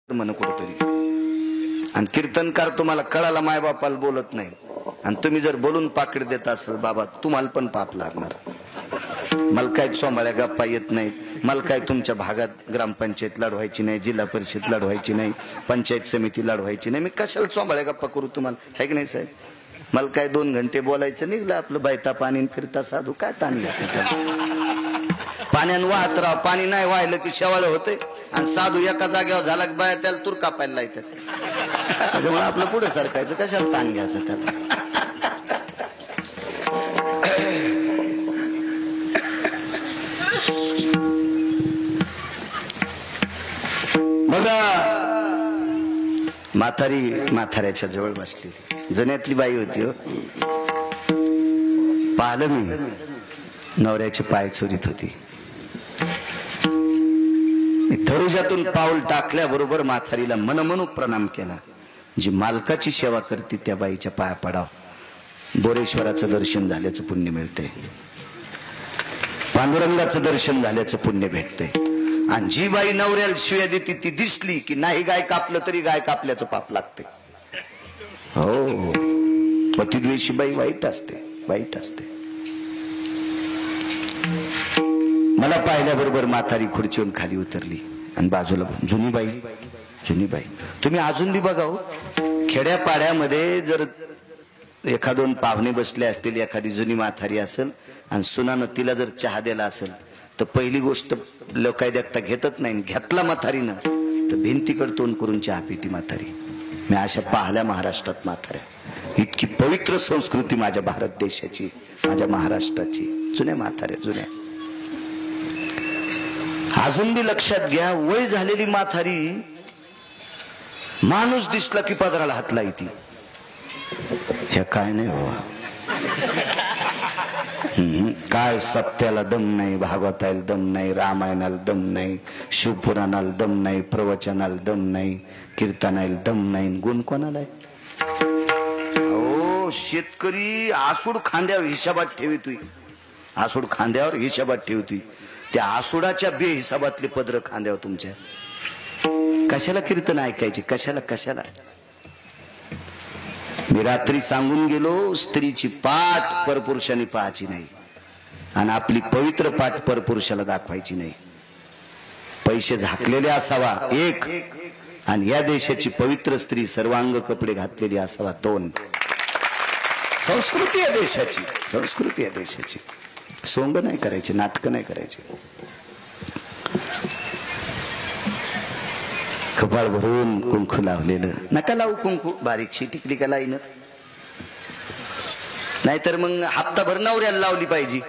म्हण कुठेतरी। आणि कीर्तनकार तुम्हाला कळाला माय बापाला बोलत नाही आणि तुम्ही जर बोलून पाकिट देत असाल बाबा तुम्हाला पण पाप लागणार। मला काय चोंबाळ्या गप्पा येत नाही, मला काय तुमच्या भागात ग्रामपंचायत लढवायची नाही, जिल्हा परिषद लढवायची नाही, पंचायत समिती लढवायची नाही, मी कशाला चोंबाळ्या गप्पा करू तुम्हाला, है की नाही साहेब? मला काय 2 घंटे बोलायचं निघलं आपलं बैता पाणी फिरता साधू, काय ताण घ्यायचं त्याला? पाण्यानं वाहत राहा, पाणी नाही वाहिलं की शेवाळ होते आणि साधू एका जागेवर झाला की बाया त्याला तूर कापायला लायतात। त्याच्यामुळे आपलं पुढे सरकायचं, कशाला ताण घ्यायचं त्याला? बघा म्हातारी म्हाताऱ्याच्या जवळ बसली, जुन्यातली बाई होती हो। पाहिलं मी, नवऱ्याचे पाय चोरीत होती। दरुजातून पाऊल टाकल्याबरोबर म्हातारीला मनमनू प्रणाम केला। जी मालकाची सेवा करते त्या बाईच्या पाया पडाव, बोरेश्वराचं दर्शन झाल्याचं पुण्य मिळते, पांडुरंगाचं दर्शन झाल्याचं पुण्य भेटते। आणि जी बाई नवऱ्याला शिव्या देते ती दिसली की नाही गाय कापलं तरी गाय कापल्याचं पाप लागते। हो, पतिद्वेषी बाई वाईट असते, वाईट असते। मला पाहिल्याबरोबर म्हातारी खुर्चीवरून खाली उतरली आणि बाजूला जुनी बाई तुम्ही अजून बी बघा हो, खेड्यापाड्यामध्ये जर एखादोन पाहुणे बसले असतील, एखादी जुनी म्हातारी असेल आणि सुनानं तिला जर चहा दिला असेल तर पहिली गोष्ट लोक काय देखता घेतच नाही, घेतला म्हातारीनं तर भिंतीकडे तोंड करून चहा पिती म्हातारी। मी अशा पाहिल्या महाराष्ट्रात म्हाताऱ्या, इतकी पवित्र संस्कृती माझ्या भारत देशाची, माझ्या महाराष्ट्राची, जुन्या म्हाताऱ्या जुन्या। अजून बी लक्षात घ्या, वय झालेली म्हातारी माणूस दिसला की पदराला हात लायती, हे काय नाही बाबा, काय सत्याला दम नाही, भागवताला दम नाही, रामायणाला दम नाही, शिवपुराणाला दम नाही, प्रवचनाला दम नाही, कीर्तनाला दम नाही, गुण कोणाला आहे? हो, शेतकरी आसूड खांद्यावर हिशोबात ठेवतोय, आसूड खांद्यावर हिशोबात ठेवतोय, त्या आसुडाच्या बेहिसाबातले पदर खांद्यावर तुमच्या, कशाला कीर्तन ऐकायचे, कशाला? मी रात्री सांगून गेलो, स्त्रीची पाठ परपुरुषाने पाहायची नाही आणि आपली पवित्र पाठ परपुरुषाला दाखवायची नाही। पैसे झाकलेले असावा 1, आणि या देशाची पवित्र स्त्री सर्वांग कपडे घातलेली असावा 2। संस्कृती आहे देशाची, संस्कृती आहे देशाची। सोंग नाही करायचे, नाटक नाही करायचे। कपाळ भरून कुंकू लावलेलं, नका लावू कुंकू, बारीकशी टिकली का लाईन, नाहीतर मग हप्ताभर नवऱ्याला लावली पाहिजे।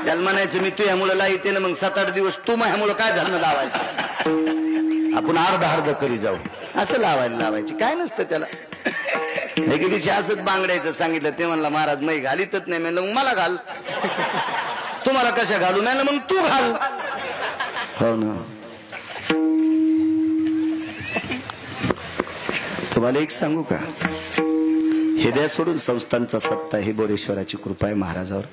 त्याला म्हणायचं मी तू ह्यामुळे लाईते ना, मग 7-8 दिवस तू ह्यामुळं काय झालं लावायचं, आपण अर्ध करी जाऊ, असं लावायची, काय नसतं त्याला। एके दिवशी असंच बांगड्याचं सांगितलं, ते म्हणला महाराज मै घालीतच नाही, म्हणलं मग मला घाल, तुम्हाला कशा घालू, म्हणलं मग तू घाल। हो ना, तुम्हाला एक सांगू का, हृदय सोडून संस्थांचा सत्ता ही बोरेश्वराची कृपा आहे महाराजावर।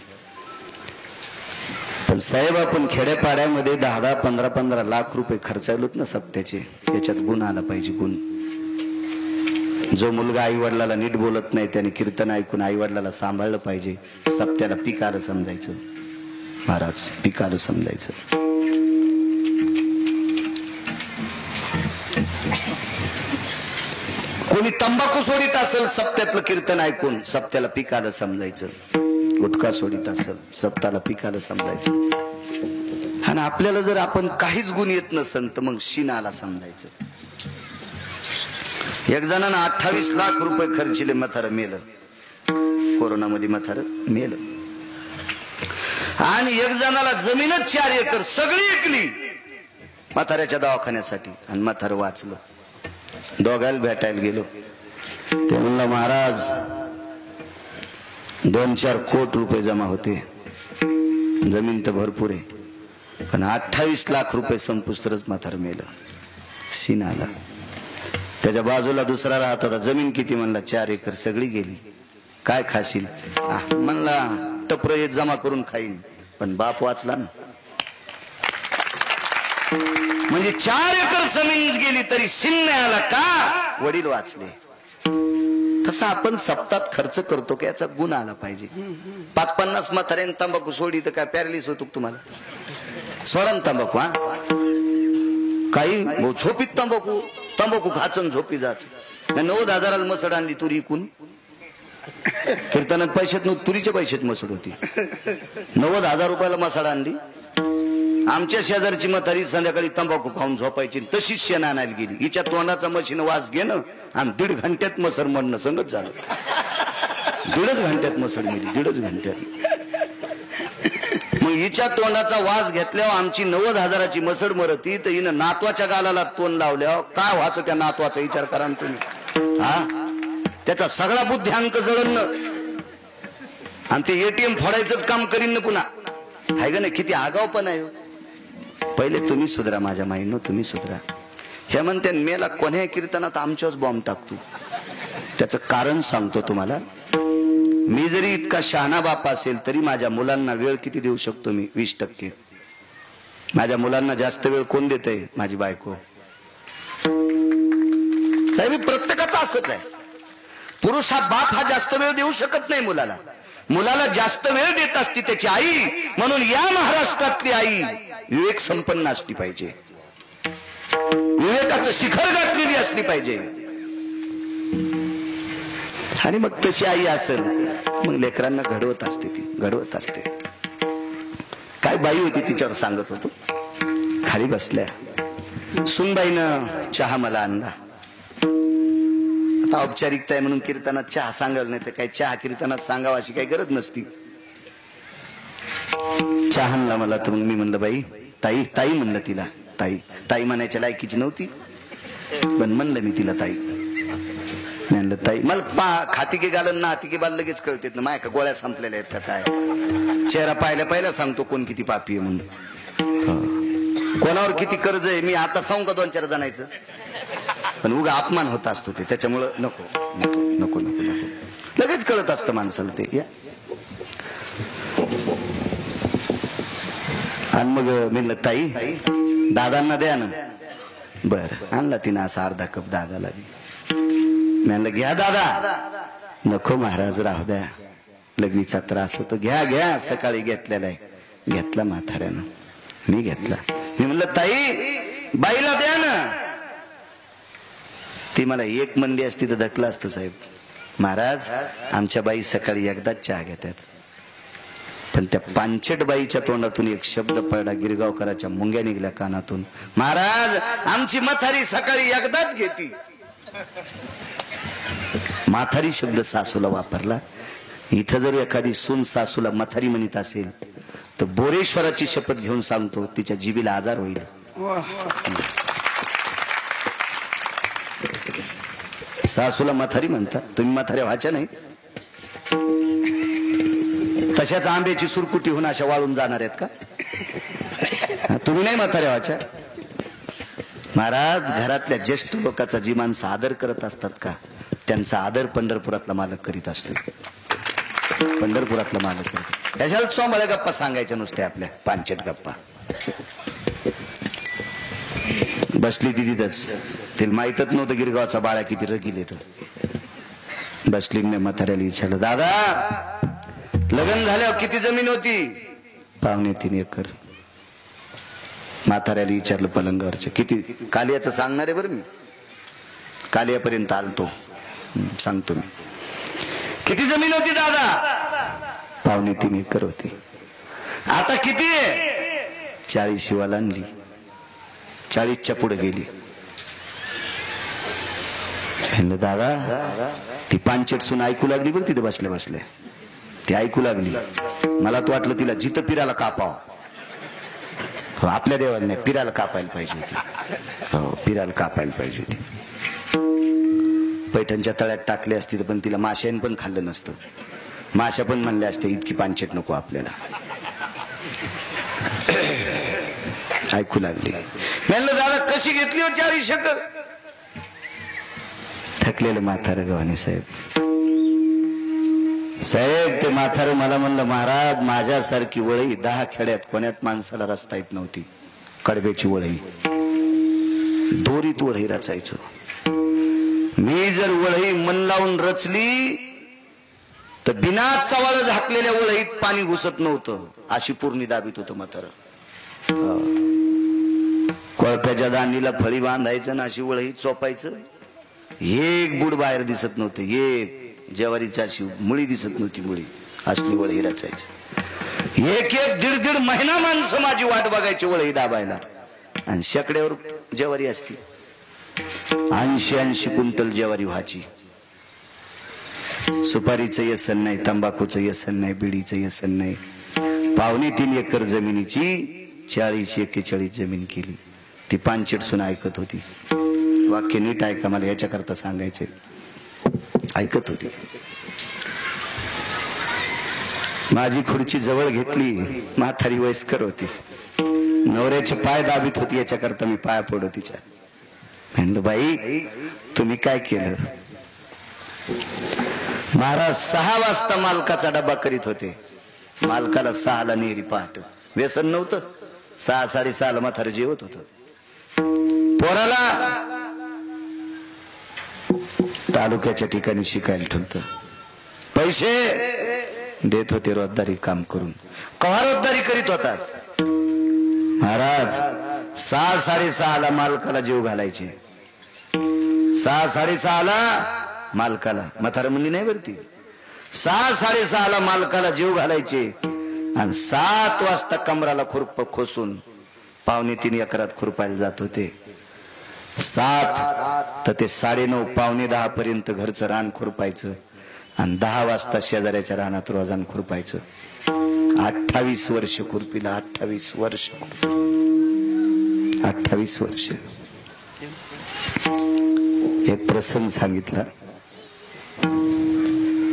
पण साहेब आपण खेड्यापाड्यामध्ये 10-10, 15-15 लाख रुपये खर्चायलोत ना सप्त्याचे, याच्यात गुण आला पाहिजे, गुण। जो मुलगा आई वडिलाला नीट बोलत नाही त्याने कीर्तन ऐकून आई वडिलाला सांभाळलं पाहिजे, सप्त्याला पीक आलं समजायचं महाराज, पीक आलं समजायचं। कोणी तंबाखू सोडित असेल सप्त्यातलं कीर्तन ऐकून, सप्त्याला पीक आलं समजायचं, गुटखा सोडित असेल सप्त्याला पीक आलं समजायचं। आणि आपल्याला जर आपण काहीच गुण येत नसेल तर मग शिनाला समजायचं। एक जणांना 28 लाख रुपये खर्चिले, म्हातारं मेलं, कोरोनामध्ये म्हातारं मेलं। आणि एक जणाला जमीनच 4 एकर सगळी विकली म्हाताऱ्याच्या दवाखान्यासाठी, आणि म्हातारं वाचलं। दोघायला भेटायला गेलो, ते म्हणलं महाराज 2-4 कोटी रुपये जमा होते, जमीन तर भरपूर आहे, पण 28 लाख रुपये संपुस्तरच म्हातारं मेलं, सीन आला। त्याच्या बाजूला दुसरा राहत होता, जमीन किती, म्हणला 4 एकर, सगळी गेली, काय खाशील, म्हणला टपर जमा करून खाईन, पण बाप वाचला ना। म्हणजे 4 एकर जमीन गेली तरी सिन्न आला का? वडील वाचले. तसा आपण सप्ताहात खर्च करतो की याचा गुण आला पाहिजे. 50 म्हाताऱ्याने तंबाखू सोडी तर काय पॅरालिस होतो तुम्हाला? सोडा तंबाखू. हा काही झोपीत तंबाखू खाचन झोपी जाच. 90,000 मसड आणली तुरी इकून. कीर्तनात पैशात तुरीच्या पैशात मसड होती. 90,000 रुपयाला मसाड आणली. आमच्या शेजारची म्हातारी संध्याकाळी तंबाखू खाऊन झोपायची, तशीच शेण आणायला गेली. हिच्या तोंडाचा मशीन वास घेणं आणि 1.5 घंट्यात मसड म्हणणं संगत झालं. 1.5 घंट्यात मसड मिली. 1.5 घंट्यात. मग हिच्या तोंडाचा वास घेतल्यावर आमची 90,000ची मसड मरती, तर हिनं नातवाच्या गालाला तोंड लावल्यावर काय व्हायचं त्या नातवाचा विचार करा तुम्ही. हा त्याचा सगळा बुद्ध्यांक जळण आणि ते एटीएम फोडायचंच काम करीन ना पुन्हा. आहे का नाही? किती आगाव पण आहे. पहिले तुम्ही सुधरा माझ्या माईनो, तुम्ही सुधरा. हे म्हणते मेला कोण्या कीर्तनात आमच्याच बॉम्ब टाकतो. त्याचं कारण सांगतो तुम्हाला. मी जरी इतका शहाणा बाप असेल तरी माझ्या मुलांना वेळ किती देऊ शकतो मी? 20%. माझ्या मुलांना जास्त वेळ कोण देतय? माझी बायको. साहेब प्रत्येकाचं असंच आहे. पुरुष हा बाप हा जास्त वेळ देऊ शकत नाही मुलाला. मुलाला जास्त वेळ देत असती त्याची आई. म्हणून या महाराष्ट्रातली आई विवेक संपन्न असली पाहिजे, विवेकाचं शिखर गाठलेली असली पाहिजे. आणि मग तशी आई असेल मग लेकरांना घडवत असते. ती घडवत असते. काय बाई होती तिच्यावर सांगत होतो. खाली बसल्या सुनबाईनं चहा मला आणला. आता औपचारिकता आहे म्हणून कीर्तनात चहा सांगायला, नाही तर काही चहा कीर्तनात सांगावं अशी काही गरज नसती. चहा आणला मला. तर मग मी म्हणलं बाई ताई ताई म्हणलं तिला. ताई ताई म्हणायच्या लायकीची नव्हती पण म्हणलं मी तिला ताई. म्हणलं ताई. मला खातिके घालन ना हातिके बाल लगेच कळतेत ना. माया का गोळ्या संपलेल्या आहेत का काय? चेहरा पाहिल्या पहिला सांगतो कोण किती पापी आहे म्हणून, कोणावर किती कर्ज आहे. मी आता सांगू का 2-4 जणांचं? पण उगा अपमान होत असतो ते. त्याच्यामुळं नको नको नको नको नको. लगेच कळत असतं माणसाला ते. या आणि मग म्हणलं ताई दादांना द्या ना. बर आणला तिनं असा अर्धा कप दादाला. म्हणलं घ्या दादा. नको महाराज राहू द्या, लघवीचा त्रास होतो. घ्या घ्या, सकाळी घेतलेला आहे. घेतला म्हाताऱ्यानं. मी घेतला. मी म्हणलं ताई बाईला द्या ना. ती मला एक म्हणली असती तर धकलं असतं साहेब. महाराज आमच्या बाई सकाळी एकदाच चहा घेतात. पण त्या पांचट बाईच्या तोंडातून एक शब्द पडला. गिरगावकराच्या मुंग्या निघल्या कानातून. महाराज आमची म्हातारी सकाळी एकदाच घेती. म्हातारी शब्द सासूला वापरला. इथं जर एखादी सून सासूला म्हातारी म्हणत असेल तर बोरेश्वराची शपथ घेऊन सांगतो तिच्या जिबीला आजार होईल. सासूला म्हातारी म्हणतात. तुम्ही म्हाताऱ्या व्हायच्या नाही. तशाच आंब्याची सुरकुटी होऊन अशा वाळून जाणार आहेत का? तुम्ही नाही म्हाताऱ्या व्हायच्या. महाराज घरातल्या ज्येष्ठ लोकांचा जी माणसं आदर करत असतात का त्यांचा आदर पंढरपुरातला मालक करीत असतो. पंढरपुरातला मालक करीत. त्याच्याला चोंबळ्या गप्पा सांगायच्या नुसत्या आपल्या पांचट गप्पा. बसली ती तिथंच. तिला माहीतच नव्हतं गिरगावचा बाळा किती रगील येतो. बसली. मी म्हाताऱ्याला विचारलं दादा लग्न झाल्यावर किती जमीन होती? 2.25 एकर. म्हाताऱ्याला विचारलं पलंगावरच्या किती. कालियाचं सांगणार आहे बरं मी. कालियापर्यंत आलतो. सांगतो मी. किती जमीन होती दादा? 2.25 एकर होती. आता किती आहे? 40 शिवाला आणली. 40च्या पुढे गेली. दादा ती पांचट सून ऐकू लागली बरं तिथे बसल्या बसल्या. ती ऐकू लागली. मला तर वाटलं तिला जिथं पिराला कापाव. आपल्या देवाने पिराला कापायला पाहिजे होती. हो पिराला कापायला पाहिजे होती. पैठणच्या तळ्यात टाकले असती पण तिला माशाने पण खाल्लं नसतं. माशा पण म्हणल्या असते इतकी पांचट नको आपल्याला. ऐकू लागली. म्हणलं दादा कशी घेतली हो 40 एकर? थकलेलं म्हातारं गव्हाणे साहेब. साहेब ते म्हातारं मला म्हणलं महाराज माझ्यासारखी वळई 10 खेड्यात कोण्यात माणसाला रस्ता येत नव्हती. कडब्याची वळई दोरीत वळही रचायचो. मी जर वळही मन लावून रचली तर बिना चवाळ झाकलेल्या वळहीत पाणी घुसत नव्हतं, अशी पूर्णी दाबीत होतं म्हातारं. कोळप्याच्या दांडीला फळी बांधायचं ना अशी वळही चोपायचं. एक बुड बाहेर दिसत नव्हते, एक ज्वारीची अशी मुळी दिसत नव्हती, मुळी असली वळही रचायची. एक एक दीड दीड महिना माणसं माझी वाट बघायची वळही दाबायला. आणि शेकड्यावर ज्वारी असती, 80-80 क्विंटल ज्वारी व्हायची. सुपारीचं व्यसन नाही, तंबाखूचं व्यसन नाही, बिडीचं व्यसन नाही. 2.25 एकर जमिनीची 40-41 जमीन केली. ती पानचिटसून ऐकत होती. वाक्य नीट ऐका, मला याच्याकरता सांगायचे. ऐकत होती. माझी खुर्ची जवळ घेतली, म्हातारी वयस्कर होती, नवऱ्याचे पाय दाबीत होती. याच्याकरता मी पाया पडो तिच्या. म्हणलं बाई तुम्ही काय केलं? महाराज 6 वाजता मालकाचा डबा करीत होते. मालकाला 6ला नेहरी पहाट. व्यसन नव्हतं. 6-6:30 म्हातारं जेवत होत. पोराला तालुक्याच्या ठिकाणी शिकायला ठेवत. पैसे देत होते रोजदारी काम करून. कवा रोजदारी करीत होता महाराज? 6-6:30 मालकाला जीव घालायचे. 6-6:30 मालकाला, म्हातारं म्हणली नाही भरती, 6-6:30 मालकाला जीव घालायचे. आणि 7 वाजता कमराला खुरप खोसून 2.25 एकरात खुरपायला जात होते. 7 तर ते 9:30 9:15 पर्यंत घरचं रान खुरपायचं. आणि 10 वाजता शेजाऱ्याच्या रानात रोजान खुरपायचं. 28 वर्ष खुरपीला. 28 वर्ष. 28 वर्ष. एक प्रसंग सांगितला.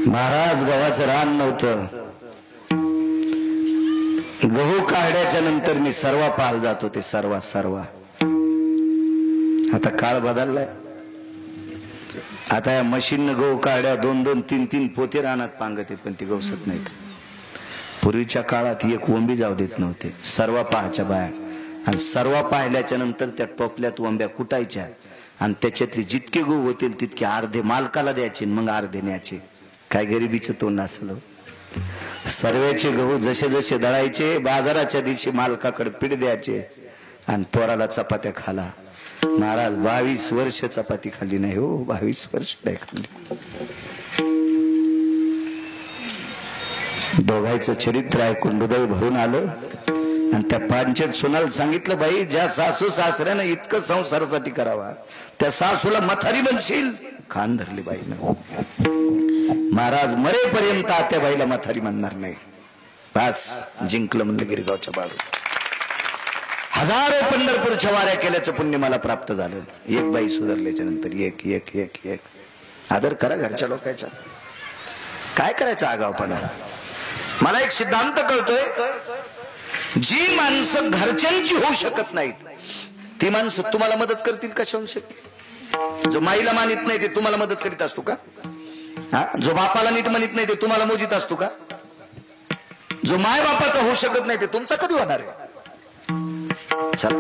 महाराज गव्हाचं रान नव्हतं. गहू काढ्याच्या नंतर मी सर्वा पाहायला जात होते. सर्वा. आता काळ बदललाय. आता या मशीन गहू काढ्या 2-2, 3-3 पोते रानात पांगत, पण ती गवसत नाहीत. पूर्वीच्या काळात एक वंबी जाऊ देत नव्हते. सर्व पाहायच्या बाया. आणि सर्व पाहिल्याच्या नंतर त्या टोपल्यात वंब्या कुटायच्या. आणि त्याच्यातले जितके गहू होतील तितके अर्धे मालकाला द्यायचे, मग अर्धे न्यायचे. काय गरिबीचं तोंड असलं. सर्वेचे गहू जसे जसे दळायचे, बाजाराच्या दिवशी मालकाकडे पीठ द्यायचे. आणि पोराला चपात्या खाला. महाराज 22 वर्ष चपाती खाल्ली नाही हो. 22 वर्ष नाही खाल्ली. दोघांचं चरित्र ऐकून हृदय भरून आलं. आणि त्या पांचट सुनाला सांगितलं, बाई ज्या सासू सासऱ्यानं इतकं संसारासाठी करावा त्या सासूला म्हातारी बनशील. खान धरली बाईनं. महाराज मरेपर्यंत त्या बाईला म्हातारी म्हणणार नाही. बस जिंकलं म्हणलं गिरगावच्या बाळू. हजारो पंढरपूरच्या वाऱ्या केल्याचं पुण्य मला प्राप्त झालं. एक बाई सुधारल्याच्या नंतर एक एक एक एक. आदर करा घरच्या लोकांचा. काय करायचं आगावपणा. मला एक सिद्धांत कळतोय, जी माणसं घरच्यांची होऊ शकत नाहीत ती माणसं तुम्हाला मदत करतील कशा होऊ शक्य? जो माईला मानित नाही ते तुम्हाला मदत करीत असतो का? जो बापाला नीट मानित नाही ते तुम्हाला मोजित असतो का? जो माय बापाचा होऊ शकत नाही ते तुमचा कधी होणार आहे? चला,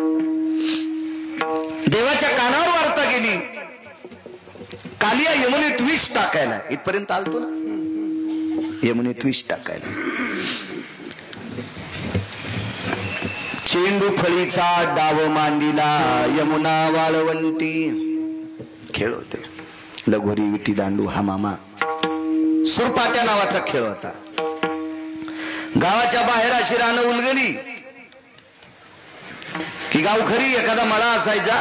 देवाच्या कानावर वार्ता गेली, कालिया यमुनेत विष टाकायला. इथपर्यंत आलतो ना, यमुनेत विष टाकायला. चेंडू फळीचा डाव मांडीला, यमुना वाळवंटी. खेळ होते. लगोरी, विटी दांडू, हा मामा. सुरपाट्या नावाचा खेळ होता. गावाच्या बाहेर अशी रानं उलगली की गावखरी एखादा मळा असायचा.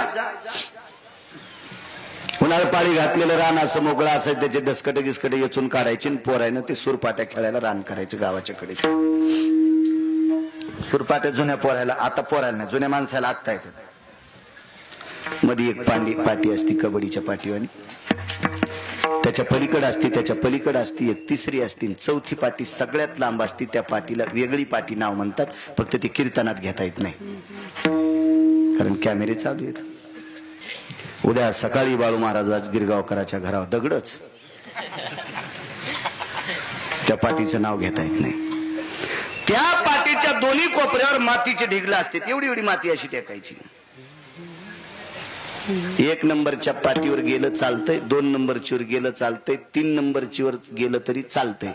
उन्हाळ पाळी घातलेलं रान असं मोकळं असायचं. त्याचे दसकटे गिसकटे येचून काढायचे आणि पोरायनं ते सुरपाट्या खेळायला रान करायचं गावाच्या कडे. सुरपाट्या जुन्या पोरायला, आता पोरायला नाही, जुन्या माणसाला आखता येतात. मध्ये एक पाटी असती कबड्डीच्या पाठीवानी. त्याच्या पलीकडे असती, त्याच्या पलीकडे असती एक तिसरी असती, चौथी पाटी सगळ्यात लांब असती. त्या पाटीला वेगळी पाटी नाव म्हणतात, फक्त ती कीर्तनात घेता येत नाही कारण कॅमेरे चालू आहेत. उद्या सकाळी बाळू महाराज गिरगावकराच्या घरावर दगडच. त्या पाटीचं नाव घेता येत नाही. त्या पाटीच्या दोन्ही कोपऱ्यावर मातीचे ढिगलं असते. एवढी एवढी माती अशी टेकायची. 1 नंबरच्या पाठीवर गेलं चालतंय, 2 नंबरची वर गेलं चालतंय, 3 नंबरची वर गेलं तरी चालतंय,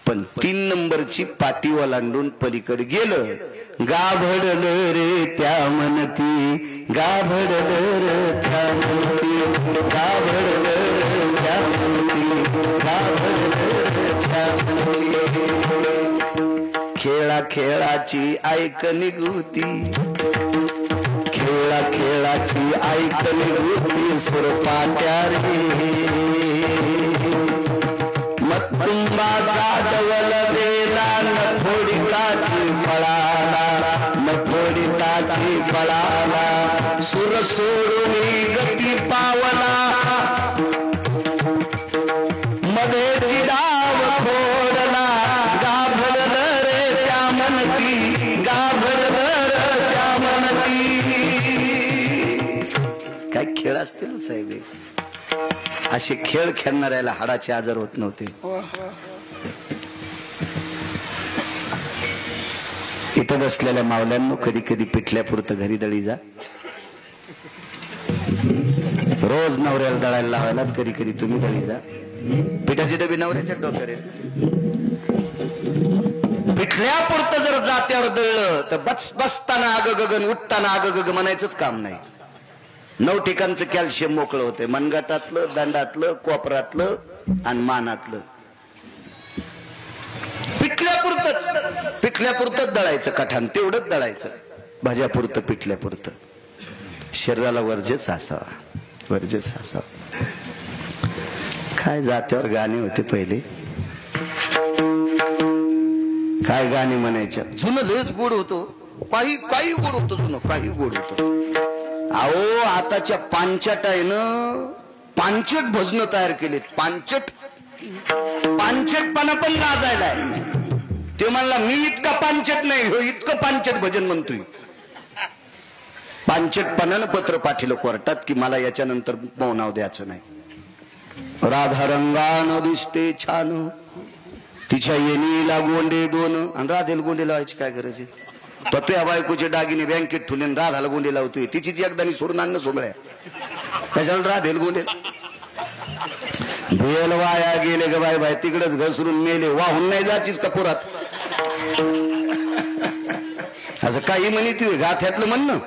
पण 3 नंबरची पाठी ओलांडून पलीकडे गेलं, गाभडलं रे त्या म्हणती, गाभडलं रे त्या म्हणती, गाभडलं रे त्या म्हणती, गाभडलं रे त्या म्हणती. खेळा खेळाची ऐक निघुती, खेळा खेळाची ऐक निघुती, सुरपाट्या रे मत्तुंबाचा डवल देला, नफोडिताची पळाला, नफोडिताची पळाला, सुर सोडून गती पावला, मध्येची डाव फोडला, गाभरलं रे त्या म्हणती, गाभरलं रे त्या म्हणती. काय खेळ असतील साहेब, असे खेळ खेळणाऱ्याला हाडाचे आजार होत नव्हते. इथं बसलेल्या मावल्यांनो, कधी कधी पिठल्यापुरतं घरी दळी जा. रोज नवऱ्याला दळायला लावायला कधी कधी तुम्ही दळी जा. पिठाची डबी नवऱ्याच्या डोक्यावर येते. पिठल्यापुरतं जर जात्यावर दळलं तर बसताना आग गगन, उठताना आग गग म्हणायचंच काम नाही. 9 ठिकाणचं कॅल्शियम मोकळं होते, मनगटातलं, दंडातलं, कोपरातलं आणि मानातलं. पिठल्यापुरतच दळायचं, कठान तेवढंच दळायचं, भाज्यापुरतं, पिठल्यापुरतं. शरीराला वर्जच असावा, वर्जच असावा. काय जात्यावर गाणे होते पहिले, काय गाणे म्हणायच्या. जुनं लयच गोड होतो, काही काही गोड होतो, जुनं काही गोड होतो. अहो आताच्या पांचट आहे ना, पांचट भजन तयार केलेत. पांचटपणा पण लाजायला. ते म्हणला मी इतका पांचट नाही हो, इतकं पांचट भजन म्हणतोय. पांचटपणानं पत्र पाठिलं कोर्टात की मला याच्यानंतर मौनाव द्यायचं नाही. राधा रंगानं दिसते छान, तिच्या येणीला गोंडे 2, आणि राधेला गोंडे लावायची काय गरज आहे. तो तुझ्या बायकोचे दागिने बँकेत ठेवले, राधाला गोंडे लावतोय. तिचीच एकदानी सोडून आणणं सोबळ्या, कशाला राधेल गोंडे. भेल वाया गेले ग बाय बाय, तिकडच घसरून मेले, वाहून नाही जाचीच का पुरात. असं काही म्हणी तू गाथ्यातलं म्हणणं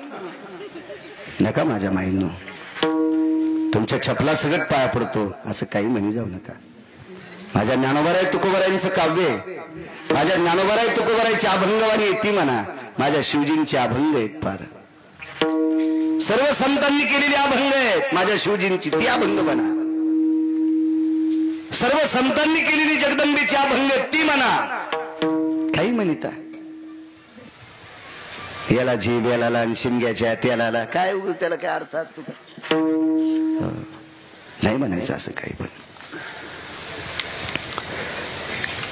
नका माझ्या माईंनो. तुमच्या छपला सगळं पाया पडतो, असं काही म्हणी जाऊ नका. माझ्या ज्ञानोबाराय तुकोबारायांचं काव्य, माझ्या ज्ञानोबाराय तुकोबारायची अभंगवाणी येते म्हणा, माझ्या शिवजींचे अभंग आहेत. फार सर्व संतांनी केलेली अभंग आहेत, माझ्या शिवजींची ती अभंग म्हणा. सर्व संतांनी केलेली जगदंबेची अभंग ती म्हणा. काही म्हणता याला जीभ याला आणि शिमग्याच्या त्याला काय त्याला काय अर्थ असतो का? नाही म्हणायचं असं काही. पण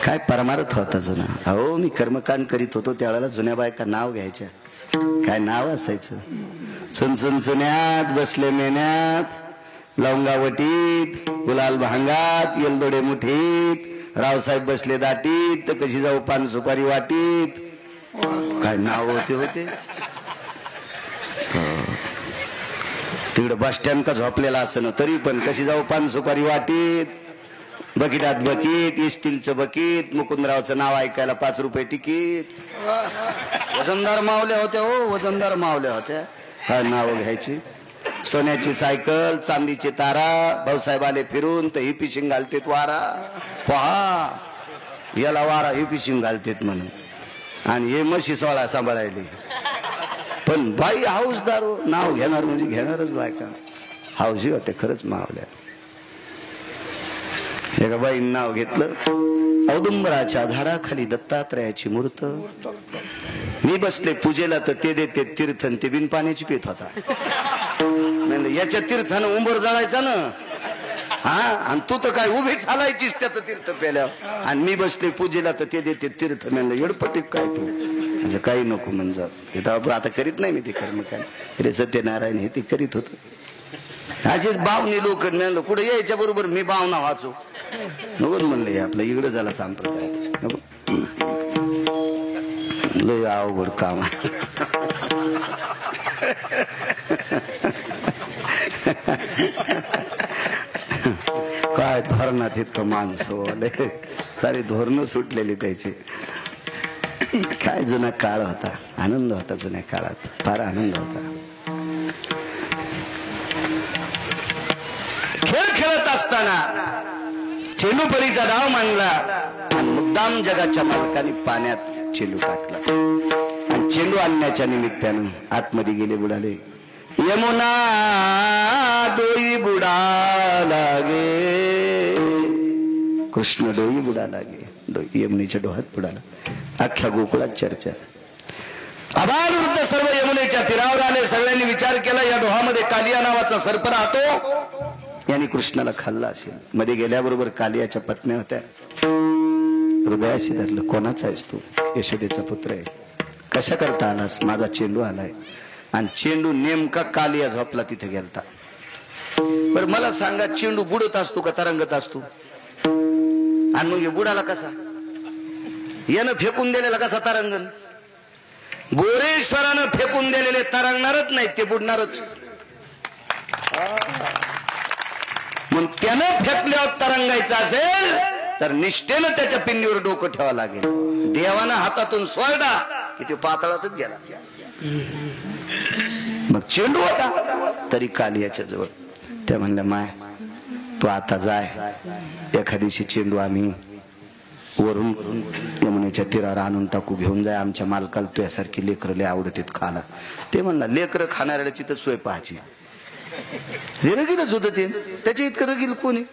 काय परमार्थ होता जुना. अहो मी कर्मकांड करीत होतो त्यावेळेला जुन्या बायका नाव घ्यायच्या. काय नाव असायचं, चुनचुन चुन्यात, बसले मेन्यात, लवंगावटीत, गुलाल भांगात, येलदोडे मुठीत, रावसाहेब बसले दाटीत, तर कशी जाऊ पान सुपारी वाटीत. काय नाव होते. तिकडे बस स्टँड का झोपलेला असं तरी पण कशी जाऊ पान सुपारी वाटीत, बकिटात बकीट, इस्टीलचं बकीट, मुकुंदरावचं नाव ऐकायला 5 रुपये तिकीट. वजनदार मावल्या होत्या हो, वजनदार मावल्या होत्या. काय नाव घ्यायची. सोन्याची सायकल, चांदीचे तारा, भाऊसाहेब आले फिरून तर ही पिशिंग घालतेत वारा. पहा याला वारा ही पिशिंग घालतेत म्हणून, आणि हे म्हशी सोळा सांभाळायली. पण बाई हाऊसदार, नाव घेणार म्हणजे घेणारच बायका. हाऊसी होते खरंच मावल्या. एका बाईन नाव घेतलं, औदुंबराच्या झाडाखाली दत्तात्रयाची मूर्त. मी बसले पूजेला तर ते देते तीर्थन, ते बिन पाण्याची पेत होता. याच्या तीर्थानं उंबर जाळायचा ना. हा, आणि तू तर काय उभी चालायचीस त्याचं तीर्थ पेल्यावर, आणि मी बसले पूजेला तर ते देते तीर्थ. म्हणलं येडपटीक काय तू, असं काही नको म्हणजे. आता करीत नाही मी ते कर्म. काय रे सत्यनारायण हे ते करीत होत. असेच बावनी लोक म्हणलं कुठे यायच्या बरोबर मी बावना वाचू नको म्हणले. आपलं इकडं झाला संप्रदाय नको, लय अवघड काम. काय धोरणात इतकं माणसं आले, सारी धोरणं सुटलेली त्याची. काय जुना काळ होता, आनंद होता जुन्या काळात, फार आनंद होता. खेळ खेळत असताना चेंडू परीचा डाव मांडला आणि मुद्दाम जगाच्या मालकाने पाण्यात चेंडू टाकला आणि चेंडू आणण्याच्या निमित्तानं आतमध्ये गेले, बुडाले. यमुना डोई बुडा लागे, कृष्ण डोई बुडा लागे, यमुनेच्या डोहात बुडाला. अख्ख्या गोकुळात चर्चा. आबाल वृद्ध सर्व यमुनेच्या तीरावर आले. सगळ्यांनी विचार केला, या डोहामध्ये कालिया नावाचा सर्प राहतो, यांनी कृष्णाला खाल्ला असेल. मध्ये गेल्याबरोबर कालियाच्या पत्न्या होत्या. हृदयाशी धरलं, कोणाचा आहेस तू? यशोदेचा पुत्र आहे. कशा करता आलास? माझा चेंडू आलाय. आणि चेंडू नेमका कालिया झोपला तिथे गेलता. बरं मला सांगा, चेंडू बुडत असतो का तरंगत असतो? आणि मग बुडाला कसा? यानं फेकून दिलेला कसा तरंगन? बोरेश्वरानं फेकून दिलेले तरंगणारच नाही, ते बुडणारच. मग त्यानं फेकल्यावर तरंगायचं असेल तर निष्ठेनं त्याच्या पिंडीवर डोकं ठेवावं लागेल. देवानं हातातून सोडला की तो पाताळातच गेला. मग चेंडू होता तरी कालियाच्या जवळ. त्या म्हणल्या, माय तू आता जाय, एखादीशी चेंडू आम्ही वरून यमुनेच्या तीरावर आणून टाकू, घेऊन जाय. आमच्या मालकाला तुझ्यासारखी लेकरं लय आवडतीत खाला. ते म्हणला, लेकरं खाणाऱ्याची तर सोय पाहायची. रगीलच होत ते, त्याच्या इतकं रगील कोणी?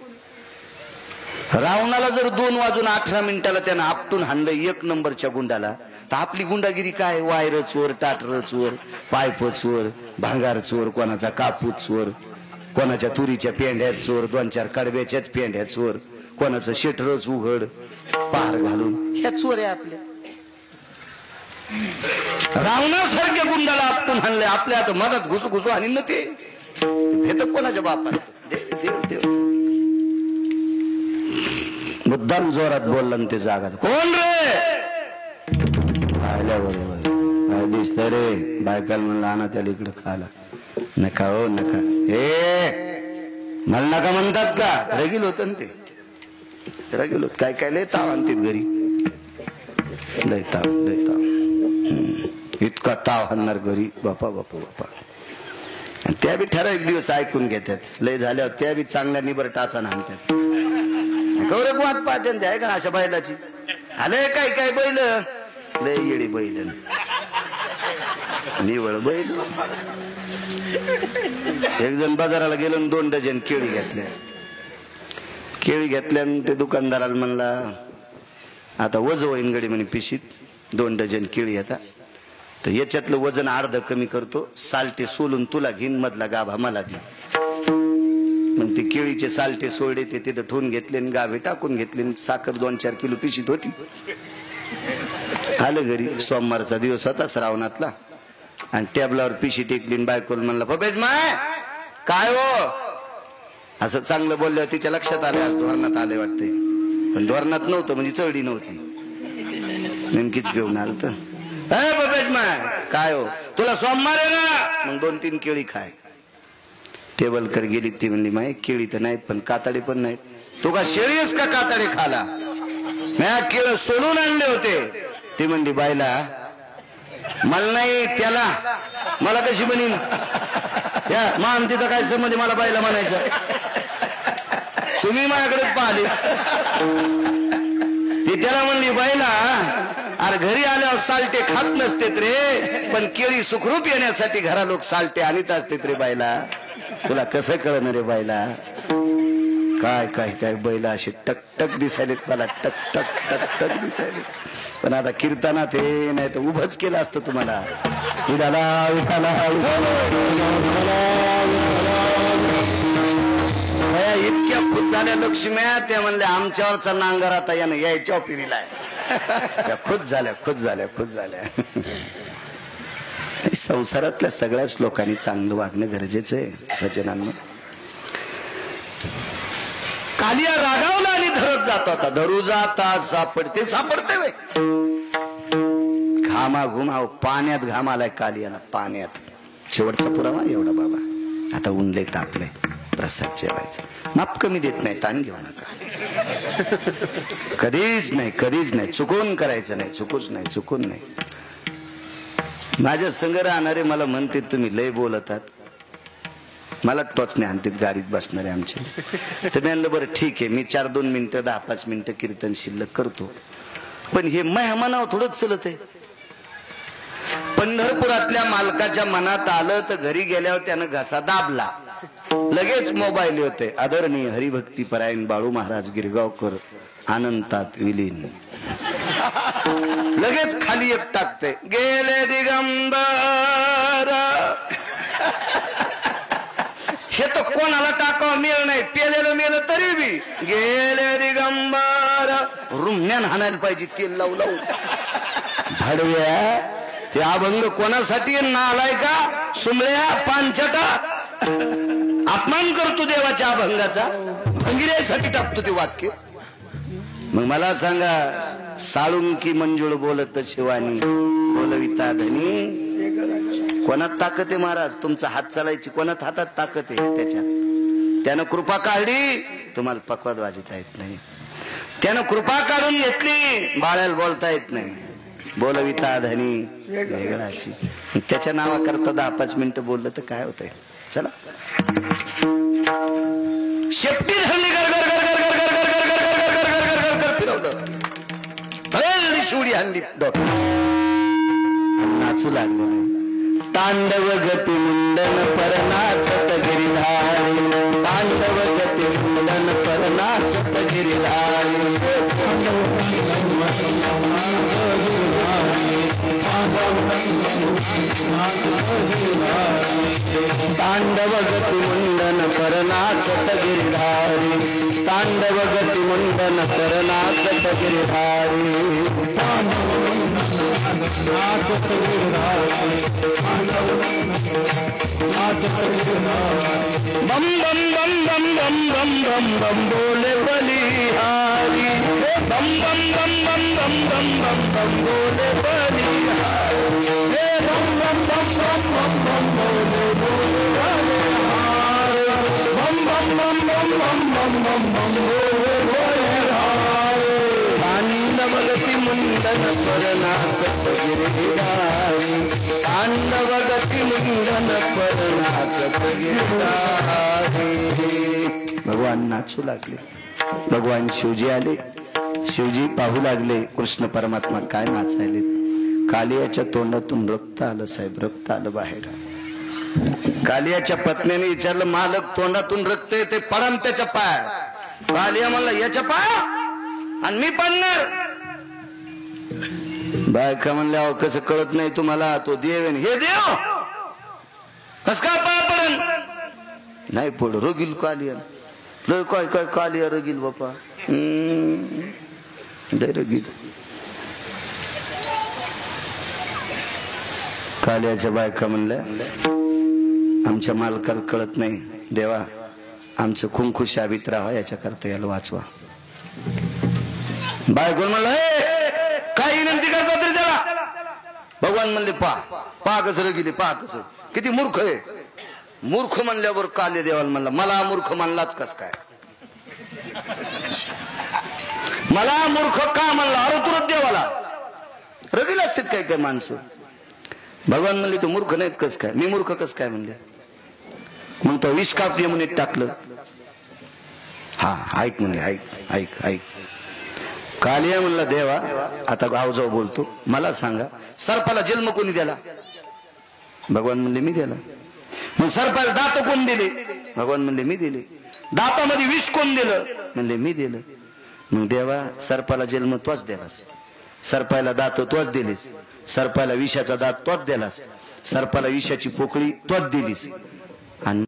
रावणाला जर 2:18 त्यानं आपटून हाणलं 1 नंबरच्या गुंडाला, तर आपली गुंडागिरी काय? वायर चोर, टाटर चोर, पायप चोर, भांगार चोर, कोणाचा कापूस चोर, कोणाच्या तुरीच्या पेंढ्यात चोर, 2-4 कडब्याच्याच पेंढ्या चोर, कोणाचं शेटरच उघड पार घालून, ह्या चोर आहे आपल्या. रावणासारख्या गुंडाला आपटून हाणले, आपल्या आता मधात घुसू घुसू आणि न ते भेट कोणाच्या बापात. मुद्दाम जोरात बोलला ते जागात. कोण रे? बरोबर दिसत रे. बायकाला म्हणलं, आणा त्याला इकडे खायला. नका हो नका, हे मला नका म्हणतात का? रगील होत ना ते, रगील होत. काय काय लय ताव आणतात घरी, लय ताव लय ताव. इतका ताव आणणार घरी, बापा बापा बापा. आणि त्या बी ठराविक दिवस ऐकून घेतात. लय झाल्यावर त्या बी चांगल्या निबर टाचा आणतात. गौरव वाट पाहते आहे का अशा बैलाची? आले काय काय बैल, लय येडी बैल, निवळ बैल. एक जण बाजाराला गेलो, 2 डझन केळी घेतल्या. केळी घेतल्यान ते दुकानदाराला म्हणला, आता वज होईन गडी म्हणे पिशीत 2 डझन केळी आता, तर याच्यातलं वजन अर्ध कमी करतो, सालटे सोलून तुला घेईन, मधला गाभा मला दे. मग ते केळीचे सालटे सोडे ते तिथं ठेवून घेतले, गाभे टाकून घेतले. साखर 2-4 किलो पिशीत होती. आलं घरी, सोमवारचा दिवस होता श्रावणातला, आणि टेबलावर पिशी टेकली. बायकोला म्हणला, बबेज माय काय हो? असं चांगलं बोलल्यावर तिच्या लक्षात आले, आज धोरणात आले वाटते. पण धोरणात नव्हतं, म्हणजे चढी नव्हती, नेमकीच घेऊन आलं. तर बबेज माय काय हो? तुला सोमवार आहे ना, मग 2-3 केळी खाय. टेबल कर गेली. ती म्हणली, माय केळी तर नाहीत पण कातडे पण नाहीत. तू का शेळीस का कातडे खाला? मी केळ सोलून आणले होते. ती म्हणली, बायला मला नाही, त्याला मला कशी म्हणीन? या मानतीचा काय संबंध मला बायला म्हणायचं? तुम्ही माझ्याकडे पाहिले. ती त्याला म्हणली, बायला अरे घरी आल्यावर सालटे खात नसतेत रे, पण केळी सुखरूप येण्यासाठी घरा लोक सालटे आणीत असतेत रे बायला. तुला कसं कळणार रे बायला? काय काय काय बैला अशी टकटक दिसायलेत मला, टकटक टकटक दिसायले. पण आता कीर्तना ते नाही तर उभंच केलं असतं तुम्हाला. विठाला विठाला इतक्या खुश झाल्या लक्ष्म्या, त्या म्हणल्या आमच्यावरचा नांगर आता यानं यायच्या पिरीला आहे. खुश झाल्या खुश झाल्या खुश झाल्या. संसारातल्या सगळ्याच लोकांनी चांगलं वागणं गरजेचं आहे सज्जनांना. कालिया रागावला आणि धरत जात होता. धरू जाता सापडते सापडते वे घामा घुमाव, पाण्यात घाम आलाय कालियाला, पाण्यात. शेवटचा पुरावा एवढा बाबा. आता ऊन लय तापलंय, प्रसाद जेवायचा. माप कमी देत नाही, ताण घेऊ नका. कधीच नाही, कधीच नाही. चुकून करायचं नाही, चुकून नाही. माझ्या संग राहणारे मला म्हणते तुम्ही लय बोलतात. मला टोचणे आणतात गाडीत बसणारे आमचे. तर म्हणलं बरं ठीक आहे, मी 4-2 मिनिटं 10-5 मिनिटं कीर्तन शिल्लक करतो. पण हे मेहमानावर थोडंच चलत आहे. पंढरपुरातल्या मालकाच्या मनात आलं तर घरी गेल्यावर त्यानं घसा दाबला, लगेच मोबाईल होते. आदरणीय हरिभक्ती परायण बाळू महाराज गिरगावकर आनंतात विलीन. लगेच खाली एक टाकते, गेले दिगंबर. हे तर कोणाला टाकावं मिळ नाही, पेलेलं मेलं तरी बी गेले दिगंबर. रुमण्यान हाणायला पाहिजे तेल लावू लावू. भाडव्या ते अभंग कोणासाठी नालाय का सुमळ्या पांचटा अपमान करतो देवाच्या अभंगाचा. भंगिऱ्यासाठी टाकतो ते वाक्य. मग मला सांगा, साळुंकी मंजुळ बोलत शिवानी बोलविता धनी. कोणात ताकद आहे महाराज? तुमचा हात चालायची कोणात हातात ताकद आहे? त्याच्यात. त्यानं कृपा काढली, तुम्हाला पक्वाद वाजता येत नाही. त्यानं कृपा काढून घेतली, बाळाला बोलता येत नाही. बोलविता धनी वेगळाची. त्याच्या नावाकरता 10-5 मिनिटं बोललं तर काय होतंय? चला शेपटी धरली, फिरवलं, शिवडी हल्ली डोक्यात, नाचू लागले. तांडव गती मुंडन परनाचत गिरिधारी. तांडव गती मुंडन परनाचत गिरिधारी. तांडव गती मुंडन परनाचत गिरिधारी. तांडव गती मुंडन परनाचत गिरिधारी. बम बम बम बम बम बम बम बम बोले बलिहारी. बम बम बम बम बम बम बम बम बोले बलिहारी. बम बम बम बम बम बम बोले बलिहारी. बम बम बम बम बम बम बम बम बोले बलिहारी. तांडव गती मुंडन परनाचत गिरिधारी. तांडव गती मुंडन परनाचत गिरिधारी. भगवान नाचू लागले. भगवान शिवजी आले. शिवजी पाहू लागले कृष्ण परमात्मा काय नाचायले. कालियाच्या तोंडातून रक्त आलं साहेब, रक्त आलं बाहेर. कालियाच्या पत्नीने विचारलं, मालक तोंडातून रक्त येते, पडाम त्याच्या पाय. कालिया म्हणला याच्या पाय आणि मी पडणार. बायका म्हणल्या कसं कळत नाही तुम्हाला, तो देव आहे. हे देव कस का पाय पडन? नाही पड, रगील कालिया. लय काय काय कालिया रगील बापा, लय रगील. कालियाच्या बायका म्हणल्या, आमच्या मालकाला कळत नाही, देवा आमचं खुंखू शाबित राहा याच्या करता याला वाचवा. बायको म्हणलं काय विनंती करता तरी त्याला. भगवान म्हणले पा कसं रगिले, पा कसं किती मूर्ख आहे. मूर्ख म्हणल्यावर काले देवाला म्हणला, मला मूर्ख म्हणलाच कस काय? मला मूर्ख का म्हणला? अरे तुरंत देवाला रगील असतात काय काय माणसं. भगवान म्हणले तू मूर्ख नाहीत कस काय? मी मूर्ख कस काय म्हणले? मग तो विष काप यमुनेत टाकलं. हा ऐक म्हणले, ऐक ऐक ऐक. कालिया म्हणला, देवा आता गाव जाऊ बोलतो, मला सांगा सर्पाला जन्म कोणी दिला? भगवान म्हणले मी दिला. मग सर्पाला दात कोण दिले? भगवान म्हणले मी दिले. दातामध्ये विष कोण दिलं? म्हणले मी दिलं. मग देवा सर्पाला जन्म तोच दिलास, सर्पाला दात तोच दिलीस, सर्पाला विषाचा दात तोच दिलास, सर्पाला विषाची पोकळी तोच दिलीस, आणि